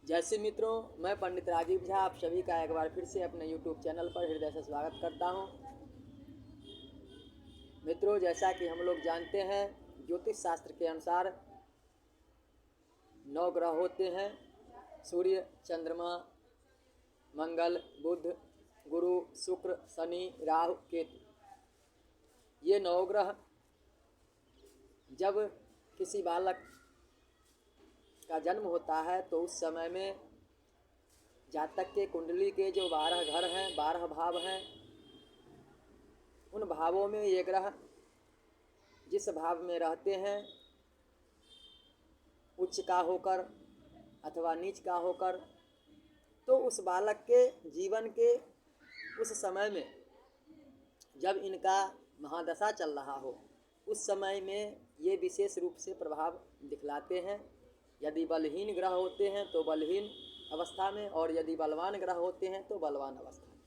जैसे मित्रों, मैं पंडित राजीव झा आप सभी का एक बार फिर से अपने यूट्यूब चैनल पर हृदय से स्वागत करता हूं। मित्रों, जैसा कि हम लोग जानते हैं, ज्योतिष शास्त्र के अनुसार 9 ग्रह होते हैं। सूर्य, चंद्रमा, मंगल, बुध, गुरु, शुक्र, शनि, राहु, केतु। ये 9 ग्रह जब किसी बालक का जन्म होता है तो उस समय में जातक के कुंडली के जो 12 घर हैं, 12 भाव हैं, उन भावों में ये ग्रह जिस भाव में रहते हैं, उच्च का होकर अथवा नीच का होकर, तो उस बालक के जीवन के उस समय में जब इनका महादशा चल रहा हो, उस समय में ये विशेष रूप से प्रभाव दिखलाते हैं। यदि बलहीन ग्रह होते हैं तो बलहीन अवस्था में, और यदि बलवान ग्रह होते हैं तो बलवान अवस्था में।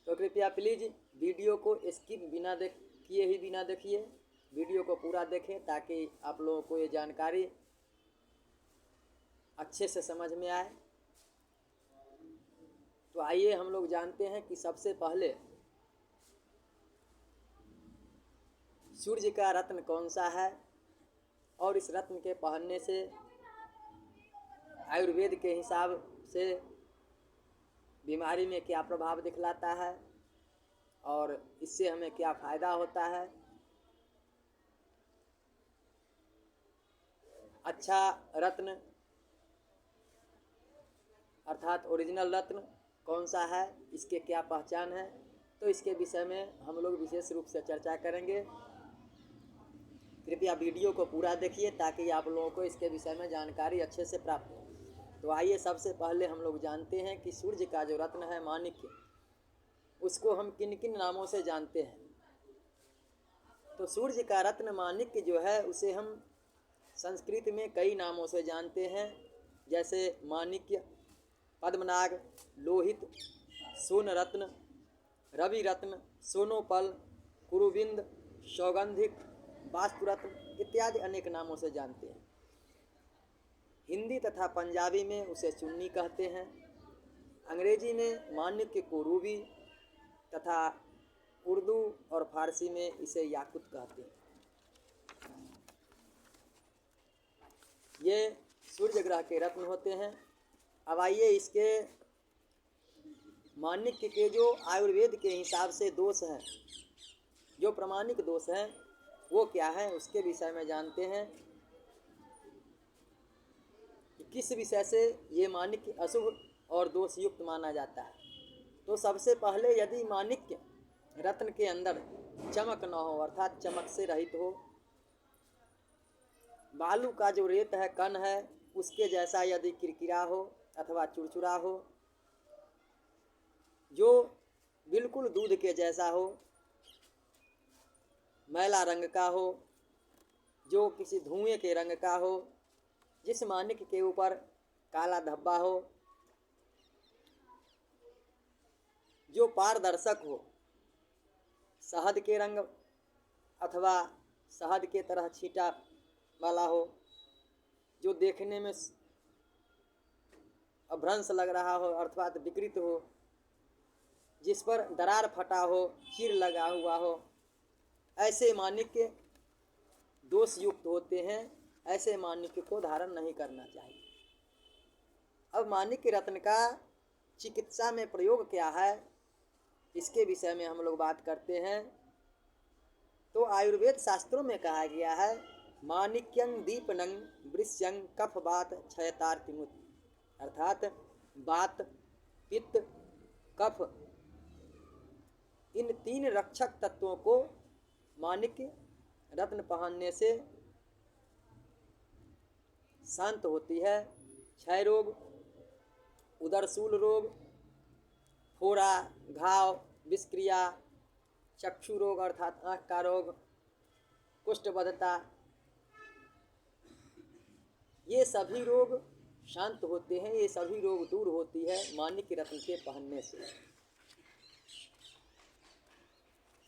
तो कृपया प्लीज़ वीडियो को स्किप बिना देखिए, वीडियो को पूरा देखें ताकि आप लोगों को ये जानकारी अच्छे से समझ में आए। तो आइए हम लोग जानते हैं कि सबसे पहले सूर्य का रत्न कौन सा है और इस रत्न के पहनने से आयुर्वेद के हिसाब से बीमारी में क्या प्रभाव दिखलाता है और इससे हमें क्या फ़ायदा होता है। अच्छा रत्न अर्थात ओरिजिनल रत्न कौन सा है, इसके क्या पहचान है, तो इसके विषय में हम लोग विशेष रूप से चर्चा करेंगे। कृपया वीडियो को पूरा देखिए ताकि आप लोगों को इसके विषय में जानकारी अच्छे से प्राप्त हो। तो आइए सबसे पहले हम लोग जानते हैं कि सूर्य का जो रत्न है माणिक्य, उसको हम किन किन नामों से जानते हैं। तो सूर्य का रत्न माणिक्य जो है उसे हम संस्कृत में कई नामों से जानते हैं, जैसे माणिक्य, पद्मनाग, लोहित, सोन रत्न, रवि रत्न, सोनोपल, कुरुबिंद, सौगंधिक, वास्तुरत्न इत्यादि अनेक नामों से जानते हैं। हिंदी तथा पंजाबी में उसे चुन्नी कहते हैं। अंग्रेजी में माणिक्य को रूबी तथा उर्दू और फारसी में इसे याकुत कहते हैं। ये सूर्य ग्रह के रत्न होते हैं। अब आइए इसके माणिक्य के जो आयुर्वेद के हिसाब से दोष हैं, जो प्रमाणिक दोष हैं, वो क्या है उसके विषय में जानते हैं कि किस विषय से ये माणिक्य अशुभ और दोष युक्त माना जाता है। तो सबसे पहले यदि माणिक्य रत्न के अंदर चमक न हो, अर्थात चमक से रहित हो, बालू का जो रेत है, कण है, उसके जैसा यदि किरकिरा हो अथवा चुरचुरा हो, जो बिल्कुल दूध के जैसा हो, मैला रंग का हो, जो किसी धुएं के रंग का हो, जिस माणिक्य के ऊपर काला धब्बा हो, जो पारदर्शक हो, शहद के रंग अथवा शहद के तरह छींटा वाला हो, जो देखने में अभ्रंश लग रहा हो अर्थात विकृत हो, जिस पर दरार फटा हो, चीर लगा हुआ हो, ऐसे माणिक्य दोष युक्त होते हैं। ऐसे माणिक्य को धारण नहीं करना चाहिए। अब माणिक्य रत्न का चिकित्सा में प्रयोग क्या है, इसके विषय में हम लोग बात करते हैं। तो आयुर्वेद शास्त्रों में कहा गया है, माणिक्यं दीपनं वृष्यं कफ वात क्षयतार्तिमुत, अर्थात वात, पित्त, कफ, इन 3 रक्षक तत्वों को माणिक्य रत्न पहनने से शांत होती है। क्षय रोग, उदरशूल रोग, फोड़ा, घाव, विषक्रिया, चक्षु रोग अर्थात आँख का रोग, कुष्ठबद्धता, ये सभी रोग शांत होते हैं, ये सभी रोग दूर होती है माणिक्य रत्न के पहनने से।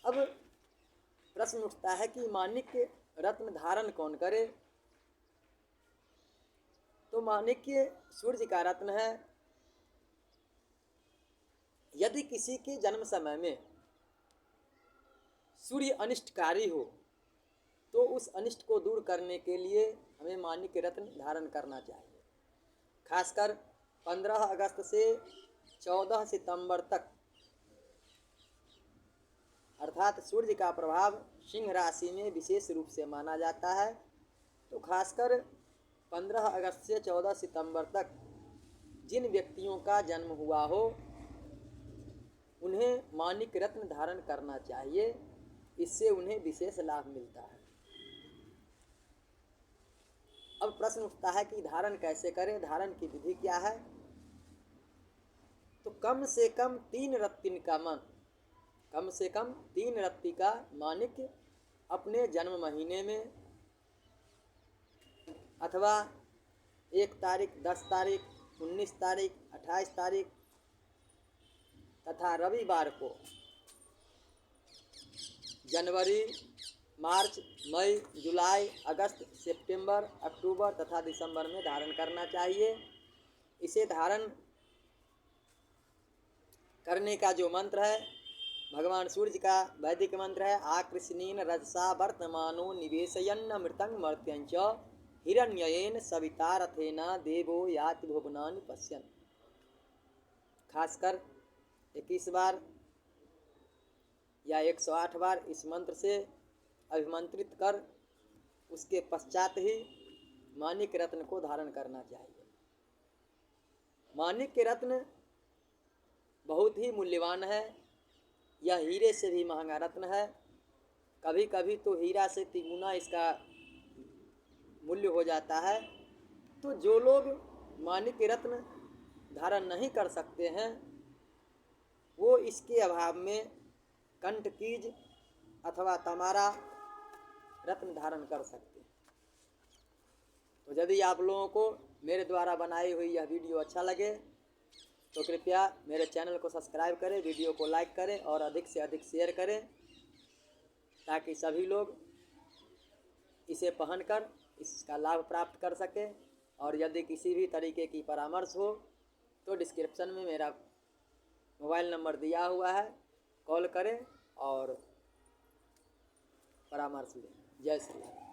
अब प्रश्न उठता है कि माणिक्य रत्न धारण कौन करे। तो माणिक्य सूर्य का रत्न है। यदि किसी के जन्म समय में सूर्य अनिष्टकारी हो तो उस अनिष्ट को दूर करने के लिए हमें माणिक्य रत्न धारण करना चाहिए। खासकर 15 अगस्त से 14 सितंबर तक, अर्थात सूर्य का प्रभाव सिंह राशि में विशेष रूप से माना जाता है। तो खासकर 15 अगस्त से 14 सितंबर तक जिन व्यक्तियों का जन्म हुआ हो उन्हें माणिक्य रत्न धारण करना चाहिए, इससे उन्हें विशेष लाभ मिलता है। अब प्रश्न उठता है कि धारण कैसे करें, धारण की विधि क्या है। तो कम से कम 3 रत्ती का माणिक्य अपने जन्म महीने में अथवा 1 तारीख, 10 तारीख, 19 तारीख, 28 तारीख तथा रविवार को जनवरी, मार्च, मई, जुलाई, अगस्त, सितंबर, अक्टूबर तथा दिसंबर में धारण करना चाहिए। इसे धारण करने का जो मंत्र है भगवान सूर्य का वैदिक मंत्र है, आकृष्णीन रजसा वर्तमानो निवेशयन्न मृतं मर्त्यंच हिरण्ययेन सविता रथेना देवो याति भुवनानि पश्यन्। खासकर 21 बार या 108 बार इस मंत्र से अभिमंत्रित कर उसके पश्चात ही माणिक्य रत्न को धारण करना चाहिए। माणिक्य रत्न बहुत ही मूल्यवान है। यह हीरे से भी महंगा रत्न है। कभी कभी तो हीरा से तिगुना इसका मूल्य हो जाता है। तो जो लोग माणिक्य रत्न धारण नहीं कर सकते हैं वो इसके अभाव में कंठकीज अथवा तमारा रत्न धारण कर सकते हैं। तो यदि आप लोगों को मेरे द्वारा बनाई हुई यह वीडियो अच्छा लगे तो कृपया मेरे चैनल को सब्सक्राइब करें, वीडियो को लाइक करें और अधिक से अधिक शेयर करें ताकि सभी लोग इसे पहनकर इसका लाभ प्राप्त कर सकें। और यदि किसी भी तरीके की परामर्श हो तो डिस्क्रिप्शन में मेरा मोबाइल नंबर दिया हुआ है, कॉल करें और परामर्श लें। जय श्री राम।